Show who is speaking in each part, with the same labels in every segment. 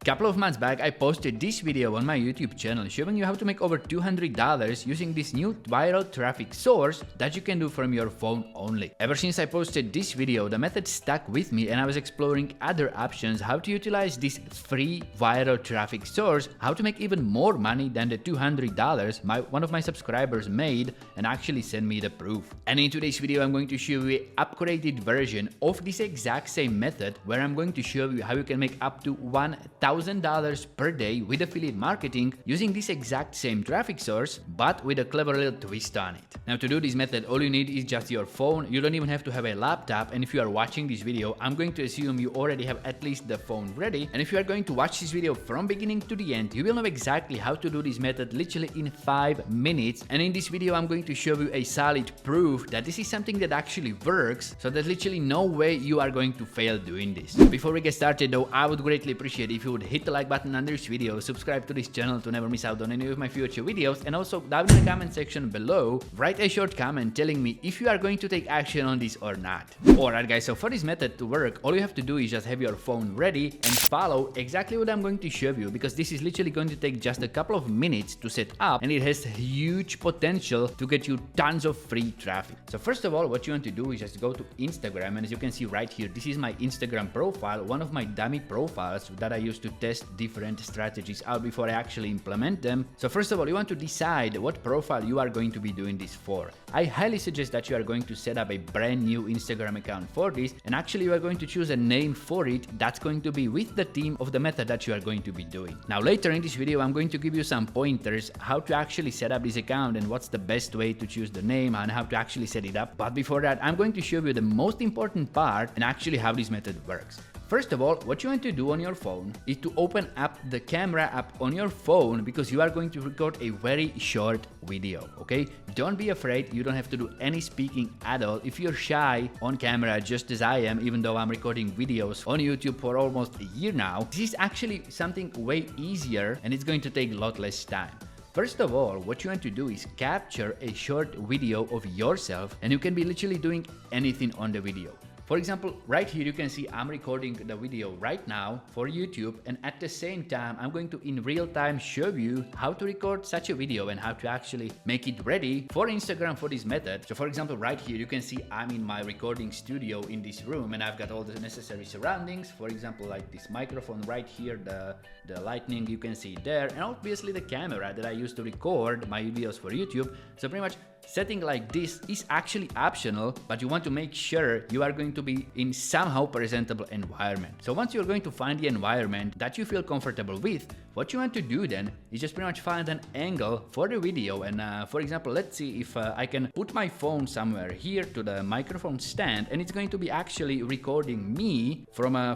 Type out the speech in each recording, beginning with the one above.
Speaker 1: Couple of months back, I posted this video on my YouTube channel showing you how to make over $200 using this new viral traffic source that you can do from your phone only. Ever since I posted this video, the method stuck with me and I was exploring other options how to utilize this free viral traffic source, how to make even more money than the $200 one of my subscribers made and actually sent me the proof. And in today's video, I'm going to show you an upgraded version of this exact same method where I'm going to show you how you can make up to $1,000 per day with affiliate marketing using this exact same traffic source, but with a clever little twist on it. Now, to do this method, all you need is just your phone. You don't even have to have a laptop, and if you are watching this video, I'm going to assume you already have at least the phone ready, and if you are going to watch this video from beginning to the end, you will know exactly how to do this method literally in 5 minutes. And in this video, I'm going to show you a solid proof that this is something that actually works, so there's literally no way you are going to fail doing this. Before we get started though, I would greatly appreciate if you would hit the like button under this video, subscribe to this channel to never miss out on any of my future videos, and also down in the comment section below, write a short comment telling me if you are going to take action on this or not. Alright guys, so for this method to work, all you have to do is just have your phone ready and follow exactly what I'm going to show you, because this is literally going to take just a couple of minutes to set up and it has huge potential to get you tons of free traffic. So first of all, what you want to do is just go to Instagram, and as you can see right here, this is my Instagram profile, one of my dummy profiles that I use to test different strategies out before I actually implement them. So first of all, you want to decide what profile you are going to be doing this for. I highly suggest that you are going to set up a brand new Instagram account for this, and actually you are going to choose a name for it that's going to be with the theme of the method that you are going to be doing. Now later in this video, I'm going to give you some pointers how to actually set up this account and what's the best way to choose the name and how to actually set it up. But before that, I'm going to show you the most important part and actually how this method works. First of all, what you want to do on your phone is to open up the camera app on your phone, because you are going to record a very short video, okay? Don't be afraid, you don't have to do any speaking at all. If you're shy on camera, just as I am, even though I'm recording videos on YouTube for almost a year now, this is actually something way easier and it's going to take a lot less time. First of all, what you want to do is capture a short video of yourself, and you can be literally doing anything on the video. For example, right here you can see I'm recording the video right now for YouTube, and at the same time I'm going to in real time show you how to record such a video and how to actually make it ready for Instagram for this method. So for example, right here you can see I'm in my recording studio in this room and I've got all the necessary surroundings. For example, like this microphone right here, the lightning you can see there, and obviously the camera that I use to record my videos for YouTube. So pretty much setting like this is actually optional, but you want to make sure you are going to be in somehow presentable environment. So once you're going to find the environment that you feel comfortable with, what you want to do then is just pretty much find an angle for the video. And for example, let's see if I can put my phone somewhere here to the microphone stand, and it's going to be actually recording me from a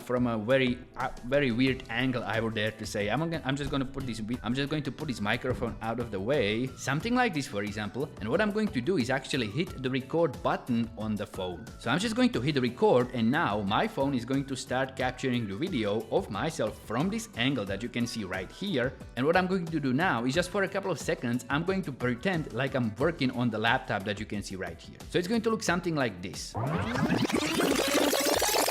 Speaker 1: very weird angle, I would dare to say. I'm just going to put this microphone out of the way, something like this, for example. And what I'm going to do is actually hit the record button on the phone. So I'm just going to hit the record, and now my phone is going to start capturing the video of myself from this angle that you can see right here. And what I'm going to do now is just for a couple of seconds, I'm going to pretend like I'm working on the laptop that you can see right here. So it's going to look something like this.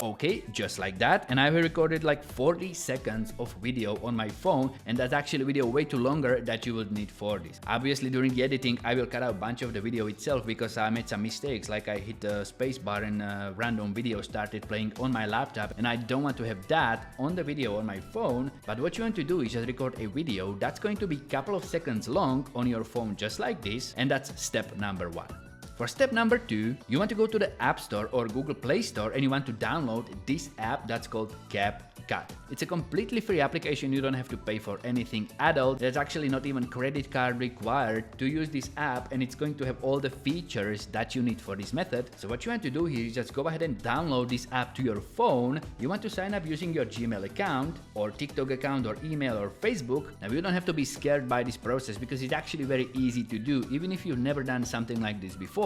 Speaker 1: Okay, just like that, and I've recorded like 40 seconds of video on my phone, and that's actually video way too longer that you would need for this. Obviously during the editing I will cut out a bunch of the video itself because I made some mistakes, like I hit the space bar and a random video started playing on my laptop, and I don't want to have that on the video on my phone. But what you want to do is just record a video that's going to be a couple of seconds long on your phone just like this, and that's step number 1. For step number 2, you want to go to the App Store or Google Play Store and you want to download this app that's called CapCut. It's a completely free application, you don't have to pay for anything at all. There's actually not even credit card required to use this app, and it's going to have all the features that you need for this method. So what you want to do here is just go ahead and download this app to your phone. You want to sign up using your Gmail account or TikTok account or email or Facebook. Now you don't have to be scared by this process because it's actually very easy to do. Even if you've never done something like this before,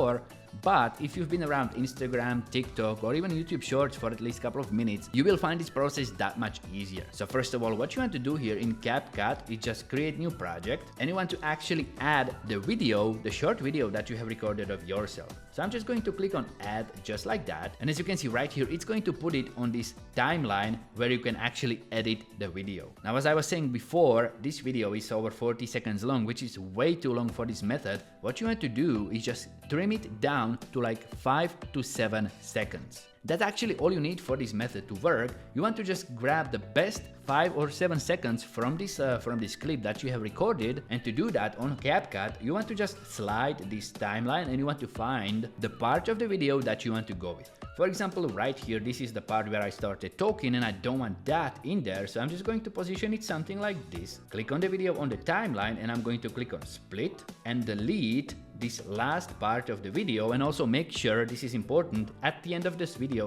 Speaker 1: But if you've been around Instagram, TikTok, or even YouTube Shorts for at least a couple of minutes, you will find this process that much easier. So first of all, what you want to do here in CapCut is just create new project, and you want to actually add the video, the short video that you have recorded of yourself. So I'm just going to click on add just like that. And as you can see right here, it's going to put it on this timeline where you can actually edit the video. Now, as I was saying before, this video is over 40 seconds long, which is way too long for this method. What you want to do is just trim it down to like 5 to 7 seconds. That's actually all you need for this method to work. You want to just grab the best 5 or 7 seconds from this clip that you have recorded, and to do that on CapCut, you want to just slide this timeline and you want to find the part of the video that you want to go with. For example, right here, this is the part where I started talking and I don't want that in there, so I'm just going to position it something like this. Click on the video on the timeline and I'm going to click on split and delete this last part of the video, and also make sure, this is important, at the end of this video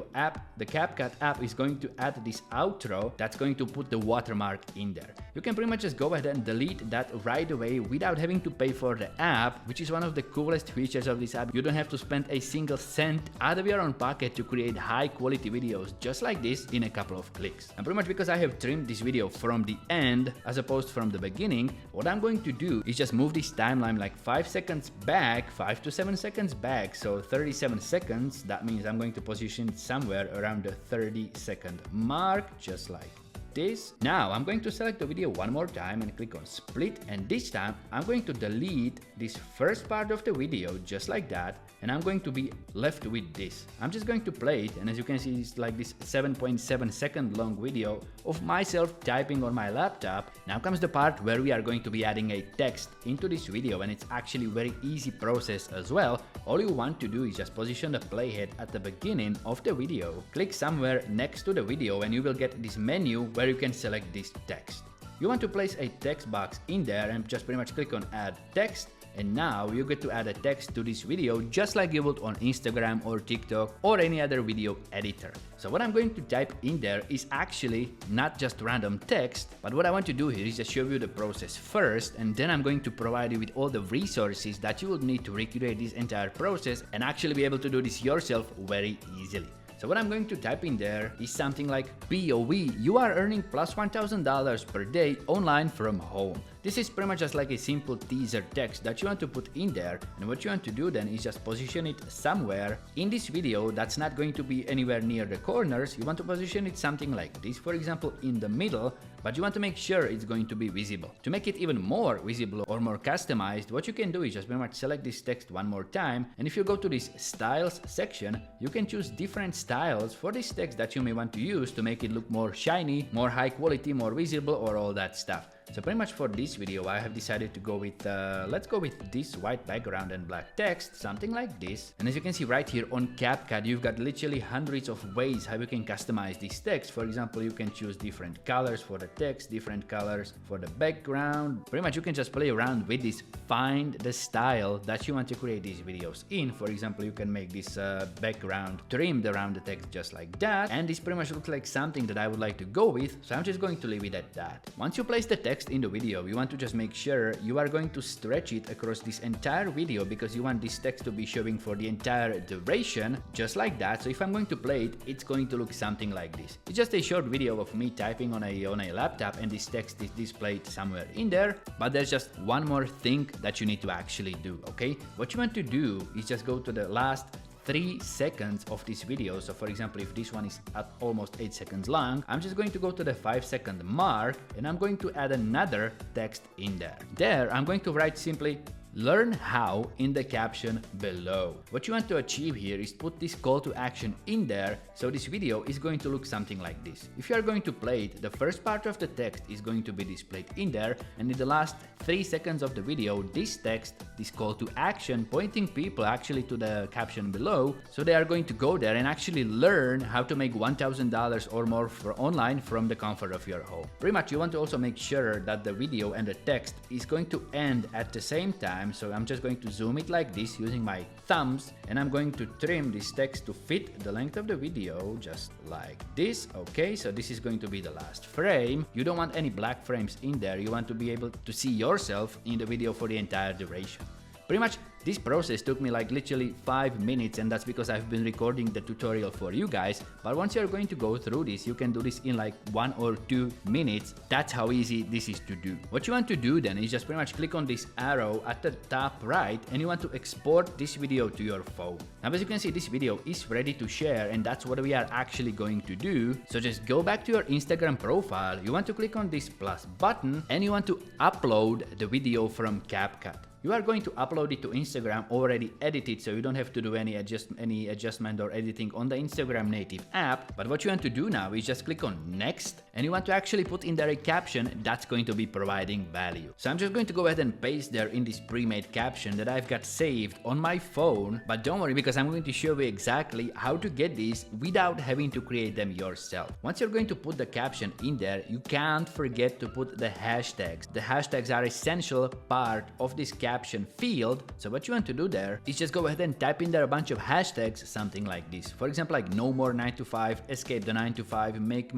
Speaker 1: the CapCut app is going to add this outro that's going to put the watermark in there. You can pretty much just go ahead and delete that right away without having to pay for the app, which is one of the coolest features of this app. You don't have to spend a single cent out of your own pocket to create high quality videos just like this in a couple of clicks. And pretty much because I have trimmed this video from the end as opposed from the beginning, what I'm going to do is just move this timeline like 5 seconds back, 5 to 7 seconds back, so 37 seconds. That means I'm going to position it somewhere around the 30-second mark, just like this. Now I'm going to select the video one more time and click on split, and this time I'm going to delete this first part of the video just like that, and I'm going to be left with this. I'm just going to play it, and as you can see, it's like this 7.7 second long video of myself typing on my laptop. Now comes the part where we are going to be adding a text into this video, and it's actually a very easy process as well. All you want to do is just position the playhead at the beginning of the video, click somewhere next to the video, and you will get this menu where you can select this text. You want to place a text box in there and just pretty much click on add text, and now you get to add a text to this video just like you would on Instagram or TikTok or any other video editor. So what I'm going to type in there is actually not just random text, but what I want to do here is just show you the process first, and then I'm going to provide you with all the resources that you will need to recreate this entire process and actually be able to do this yourself very easily. So what I'm going to type in there is something like POV, you are earning plus $1,000 per day online from home. This is pretty much just like a simple teaser text that you want to put in there, and what you want to do then is just position it somewhere in this video that's not going to be anywhere near the corners. You want to position it something like this, for example in the middle, but you want to make sure it's going to be visible. To make it even more visible or more customized, what you can do is just pretty much select this text one more time, and if you go to this styles section, you can choose different styles for this text that you may want to use to make it look more shiny, more high quality, more visible, or all that stuff. So pretty much for this video, I have decided to go with, let's go with this white background and black text, something like this. And as you can see right here on CapCut, you've got literally hundreds of ways how you can customize this text. For example, you can choose different colors for the text, different colors for the background. Pretty much you can just play around with this, find the style that you want to create these videos in. For example, you can make this background trimmed around the text just like that. And this pretty much looks like something that I would like to go with, so I'm just going to leave it at that. Once you place the text in the video, you want to just make sure you are going to stretch it across this entire video, because you want this text to be showing for the entire duration, just like that. So if I'm going to play it, it's going to look something like this. It's just a short video of me typing on a laptop, and this text is displayed somewhere in there. But there's just one more thing that you need to actually do, okay? What you want to do is just go to the last 3 seconds of this video. So for example, if this one is at almost 8 seconds long, I'm just going to go to the 5-second mark, and I'm going to add another text in there. There, I'm going to write simply learn how in the caption below. What you want to achieve here is put this call to action in there, so this video is going to look something like this. If you are going to play it, the first part of the text is going to be displayed in there, and in the last 3 seconds of the video, this text, this call to action, pointing people actually to the caption below, so they are going to go there and actually learn how to make $1,000 or more for online from the comfort of your home. Pretty much you want to also make sure that the video and the text is going to end at the same time. So I'm just going to zoom it like this using my thumbs, and I'm going to trim this text to fit the length of the video just like this. Okay, so this is going to be the last frame. You don't want any black frames in there. You want to be able to see yourself in the video for the entire duration. Pretty much this process took me like literally 5 minutes, and that's because I've been recording the tutorial for you guys. But once you're going to go through this, you can do this in like 1 or 2 minutes. That's how easy this is to do. What you want to do then is just pretty much click on this arrow at the top right, and you want to export this video to your phone. Now, as you can see, this video is ready to share, and that's what we are actually going to do. So just go back to your Instagram profile. You want to click on this plus button, and you want to upload the video from CapCut. You are going to upload it to Instagram already edited, so you don't have to do any adjustment or editing on the Instagram native app. But what you want to do now is just click on next, and you want to actually put in there a caption that's going to be providing value. So I'm just going to go ahead and paste there in this pre-made caption that I've got saved on my phone. But don't worry, because I'm going to show you exactly how to get these without having to create them yourself. Once you're going to put the caption in there, you can't forget to put the hashtags. The hashtags are essential part of this caption field. So what you want to do there is just go ahead and type in there a bunch of hashtags, something like this. For example, like no more 9 to 5, escape the 9 to 5, make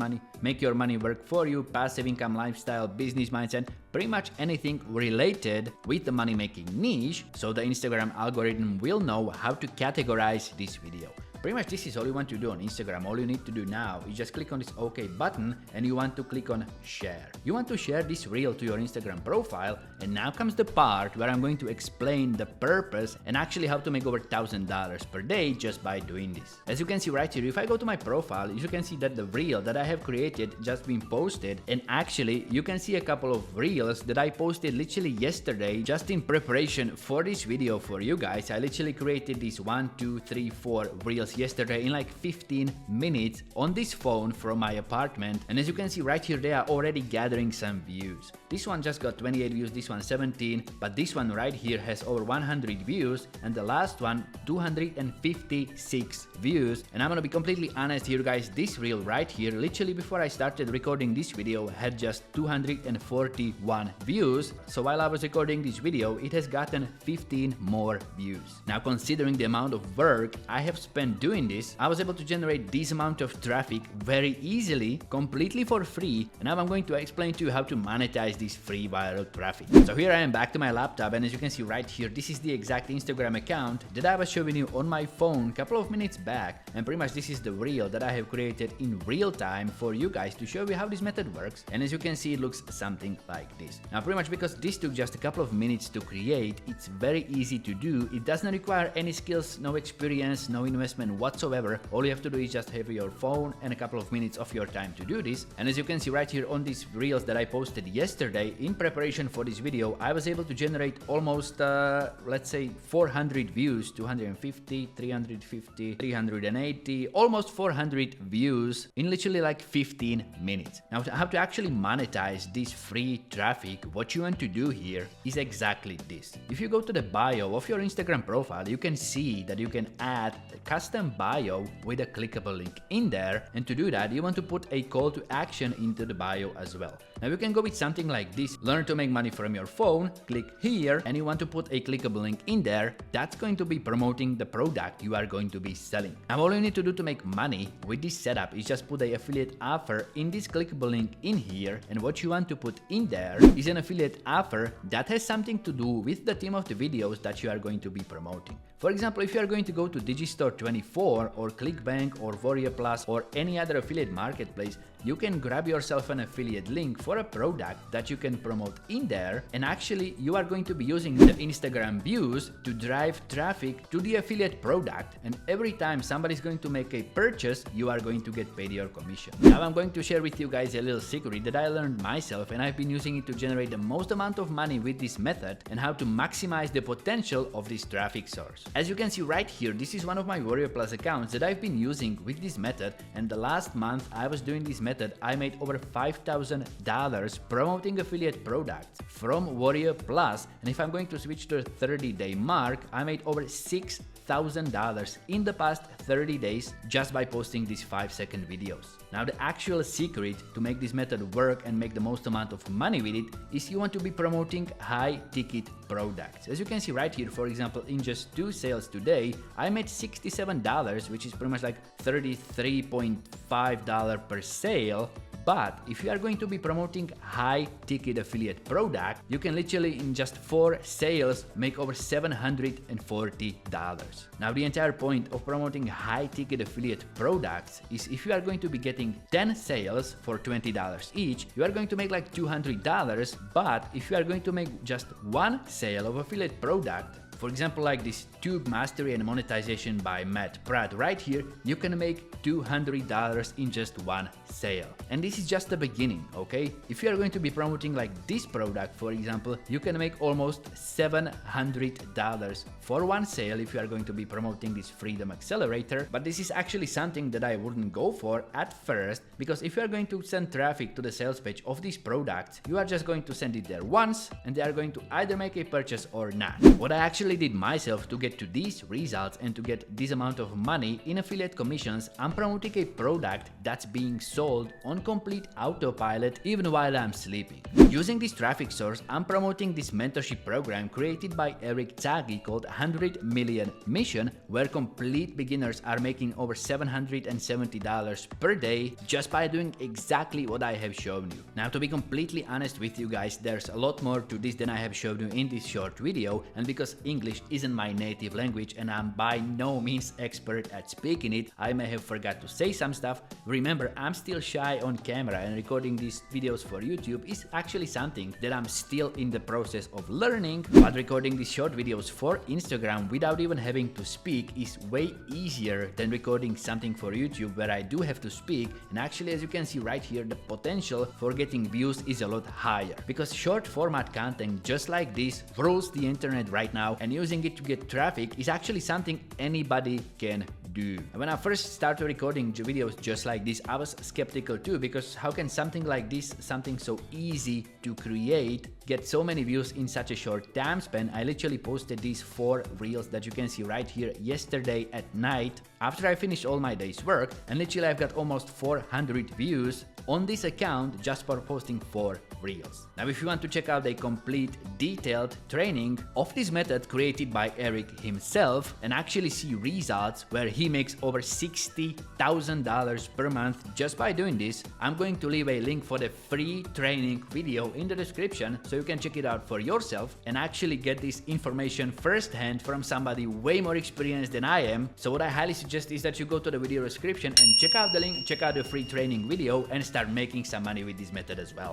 Speaker 1: your money work for you, passive income lifestyle, business mindset, pretty much anything related with the money making niche, so the Instagram algorithm will know how to categorize this video. Pretty much this is all you want to do on Instagram. All you need to do now is just click on this OK button, and you want to click on share. You want to share this reel to your Instagram profile, and now comes the part where I'm going to explain the purpose and actually how to make over $1,000 per day just by doing this. As you can see right here, if I go to my profile, you can see that the reel that I have created just been posted, and actually you can see a couple of reels that I posted literally yesterday just in preparation for this video for you guys. I literally created these 1, 2, 3, 4 reels yesterday in like 15 minutes on this phone from my apartment, and as you can see right here, they are already gathering some views. This one just got 28 views, this one 17, but this one right here has over 100 views, and the last one 256 views. And I'm gonna be completely honest here, guys, this reel right here, literally before I started recording this video, had just 241 views. So while I was recording this video, it has gotten 15 more views. Now, considering the amount of work I have spent doing this, I was able to generate this amount of traffic very easily, completely for free, and now I'm going to explain to you how to monetize this free viral traffic. So here I am back to my laptop, and as you can see right here, this is the exact Instagram account that I was showing you on my phone a couple of minutes back, and pretty much this is the reel that I have created in real time for you guys to show you how this method works. And as you can see, it looks something like this. Now, pretty much because this took just a couple of minutes to create, it's very easy to do. It doesn't require any skills, no experience, no investment whatsoever. All you have to do is just have your phone and a couple of minutes of your time to do this. And as you can see right here on these reels that I posted yesterday in preparation for this video, I was able to generate almost let's say 400 views, 250, 350, 380, almost 400 views in literally like 15 minutes. Now, how to actually monetize this free traffic, what you want to do here is exactly this. If you go to the bio of your Instagram profile, you can see that you can add a custom bio with a clickable link in there, and to do that you want to put a call to action into the bio as well. Now you can go with something like this: learn to make money from your phone, click here, and you want to put a clickable link in there that's going to be promoting the product you are going to be selling. Now all you need to do to make money with this setup is just put an affiliate offer in this clickable link in here, and what you want to put in there is an affiliate offer that has something to do with the theme of the videos that you are going to be promoting. For example, if you are going to go to Digistore24 or ClickBank or Warrior Plus or any other affiliate marketplace, you can grab yourself an affiliate link for a product that you can promote in there, and actually you are going to be using the Instagram views to drive traffic to the affiliate product, and every time somebody's going to make a purchase, you are going to get paid your commission. Now I'm going to share with you guys a little secret that I learned myself, and I've been using it to generate the most amount of money with this method, and how to maximize the potential of this traffic source. As you can see right here, this is one of my Warrior Plus accounts that I've been using with this method, and the last month I was doing this method, I made over $5,000 promoting affiliate products from Warrior Plus, and if I'm going to switch to a 30-day mark, I made over $6,000 in the past 30 days just by posting these 5-second videos. Now the actual secret to make this method work and make the most amount of money with it is you want to be promoting high ticket products. As you can see right here, for example, in just 2 sales today, I made $67, which is pretty much like $33.5 per sale, But if you are going to be promoting high ticket affiliate product, you can literally in just 4 sales make over $740. Now the entire point of promoting high ticket affiliate products is if you are going to be getting 10 sales for $20 each, you are going to make like $200, but if you are going to make just 1 sale of affiliate product, for example, like this Tube Mastery and Monetization by Matt Pratt right here, you can make $200 in just 1 sale. And this is just the beginning, okay? If you are going to be promoting like this product, for example, you can make almost $700 for 1 sale if you are going to be promoting this Freedom Accelerator. But this is actually something that I wouldn't go for at first, because if you are going to send traffic to the sales page of these products, you are just going to send it there once and they are going to either make a purchase or not. What I actually did myself to get to these results and to get this amount of money in affiliate commissions, I'm promoting a product that's being sold on complete autopilot even while I'm sleeping. Using this traffic source, I'm promoting this mentorship program created by Eric Taggy called 100 Million Mission, where complete beginners are making over $770 per day just by doing exactly what I have shown you. Now, to be completely honest with you guys, there's a lot more to this than I have shown you in this short video, and because English isn't my native language and I'm by no means expert at speaking it, I may have forgot to say some stuff. Remember, I'm still shy on camera and recording these videos for YouTube is actually something that I'm still in the process of learning, but recording these short videos for Instagram without even having to speak is way easier than recording something for YouTube where I do have to speak, and actually as you can see right here, the potential for getting views is a lot higher, because short format content just like this rules the internet right now, and using it to get traffic is actually something anybody can do. When I first started recording videos just like this, I was skeptical too, because how can something like this, something so easy to create, get so many views in such a short time span? I literally posted these 4 reels that you can see right here yesterday at night after I finished all my day's work, and literally I've got almost 400 views on this account just for posting 4 reels. Now if you want to check out a complete detailed training of this method created by Eric himself and actually see results where he makes over $60,000 per month just by doing this, I'm going to leave a link for the free training video in the description so you can check it out for yourself and actually get this information firsthand from somebody way more experienced than I am. So what I highly suggest is that you go to the video description and check out the link, check out the free training video and start making some money with this method as well.